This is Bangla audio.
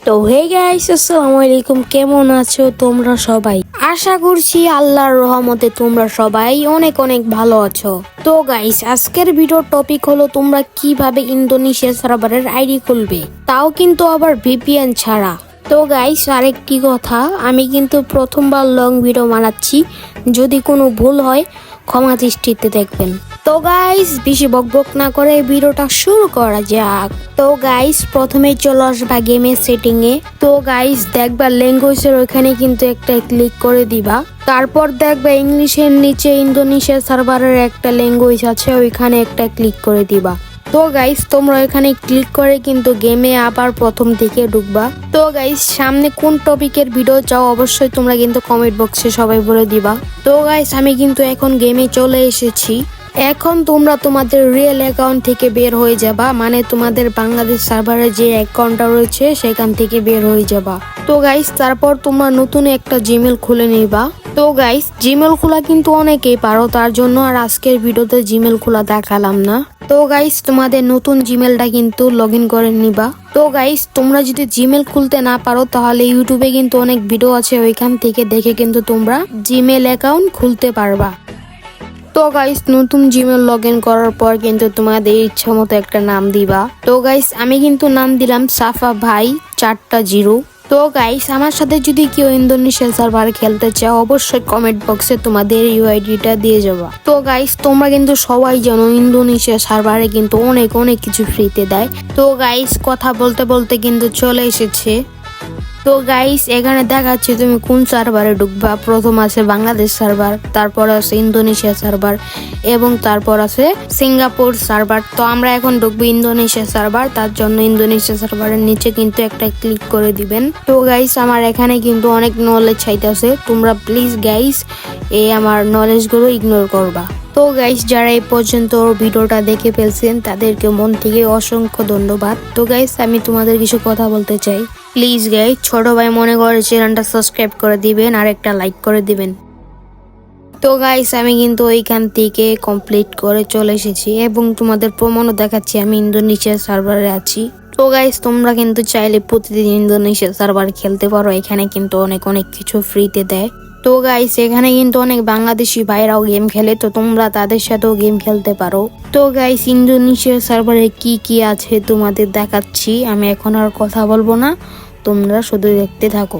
তো হে গাইস, আসসালামু আলাইকুম। কেমন আছো তোমরা সবাই? আশা করছি আল্লাহর রহমতে তোমরা সবাই অনেক অনেক ভালো আছো। তো গাইস, আজকের ভিডিওর টপিক হলো তোমরা কিভাবে ইন্দোনেশিয়া সার্ভারের আইডি খুলবে, তাও কিন্তু আবার ভিপিএন ছাড়া। তো গাইস, আরেকটি কথা, আমি কিন্তু প্রথমবার লং ভিডিও বানাচ্ছি, যদি কোনো ভুল হয় ক্ষমা দৃষ্টিতে দেখবেন। তো গাইস, বেশি বকবক না করে ভিডিওটা শুরু করা যাক। তো গাইস, প্রথমেই চলে আসবা গেমের সেটিং এ। তো গাইস, দেখবা ল্যাঙ্গুয়েজের ওখানে কিন্তু একটা ক্লিক করে দিবা। তারপর দেখবা ইংলিশের নিচে ইন্দোনেশিয়া সার্ভারের একটা ল্যাঙ্গুয়েজ আছে, ওইখানে একটা ক্লিক করে দিবা। তো গাইস, তোমরা এখানে ক্লিক করে কিন্তু গেমে আবার প্রথম থেকে ঢুকবা। তো গাইস, সামনে কোন টপিকের ভিডিও চাও অবশ্যই তোমরা কিন্তু কমেন্ট বক্সে সবাই বলে দিবা। তো গাইস, আমি কিন্তু এখন গেমে চলে এসেছি। এখন তোমরা তোমাদের রিয়েল অ্যাকাউন্ট থেকে বের হয়ে যাবা, মানে তোমাদের বাংলাদেশ সার্ভারে যে অ্যাকাউন্টটা রয়েছে সেখান থেকে বের হয়ে যাবা। তো গাইস, তারপর তোমরা নতুন একটা জিমেল খুলে নিবা। তো গাইস, জিমেল খোলা কিন্তু অনেকেই পারো, তার জন্য আর আজকের ভিডিওতে জিমেল খোলা দেখালাম না। তো গাইস, তোমাদের নতুন জিমেলটা কিন্তু লগ ইন করে নিবা। তো গাইস, তোমরা যদি জিমেল খুলতে না পারো তাহলে ইউটিউবে কিন্তু অনেক ভিডিও আছে, ওইখান থেকে দেখে কিন্তু তোমরা জিমেল অ্যাকাউন্ট খুলতে পারবা। তো গাইস, নতুন জিমেল লগ ইন করার পর কিন্তু তোমাদের ইচ্ছা মতো একটা নাম দিবা। তো গাইস, আমি কিন্তু নাম দিলাম সাফা ভাই 4টা 0। তো গাইস, আমার সাথে যদি কেউ ইন্দোনেশিয়া সার্ভার খেলতে চাও অবশ্যই কমেন্ট বক্সে তোমাদের ইউআইডিটা দিয়ে যাবা। তো গাইস, তোমরা কিন্তু সবাই জানো ইন্দোনেশিয়া সার্ভারে কিন্তু অনেক অনেক কিছু ফ্রিতে দেয়। তো গাইস, কথা বলতে বলতে কিন্তু চলে এসেছে। তো গাইস, এখানে দেখাচ্ছে তুমি কোন সার্ভারে ঢুকবা। প্রথম আছে বাংলাদেশ সার্ভার, তারপর আছে ইন্দোনেশিয়া সার্ভার এবং তারপর আছে সিঙ্গাপুর সার্ভার। তো আমরা এখন ঢুকবো ইন্দোনেশিয়া সার্ভার, তার জন্য ইন্দোনেশিয়া সার্ভারের নিচে কিন্তু একটা ক্লিক করে দিবেন। তো গাইস, আমার এখানে কিন্তু অনেক নলেজ চাইতেছে, তোমরা প্লিজ গাইস এই আমার নলেজগুলো ইগনোর করবা। তো গাইস, যারা এই পর্যন্ত ভিডিওটা দেখে ফেলছেন তাদেরকে মন থেকে অসংখ্য ধন্যবাদ। তো গাইস, আমি তোমাদের কিছু কথা বলতে চাই। প্লিজ গাইস, ছোট ভাই মনে করে চ্যানেলটা সাবস্ক্রাইব করে দিবেন আর একটা লাইক করে দিবেন। তো গাইস, আমি কিন্তু ওইখান থেকে কমপ্লিট করে চলে এসেছি এবং তোমাদের প্রমাণও দেখাচ্ছি আমি ইন্দোনেশিয়া সার্ভারে আছি। তো গাইস, তোমরা কিন্তু চাইলে প্রতিদিন ইন্দোনেশিয়া সার্ভার খেলতে পারো, এখানে কিন্তু অনেক অনেক কিছু ফ্রিতে দেয়। তো গাইস, এখানে কিন্তু অনেক বাংলাদেশি ভাইরাও গেম খেলে, তো তোমরা তাদের সাথেও গেম খেলতে পারো। তো গাইস, ইন্দোনেশিয়া সার্ভারে কি কি আছে তোমাদের দেখাচ্ছি, আমি এখন আর কথা বলবো না, তোমরা শুধু দেখতে থাকো।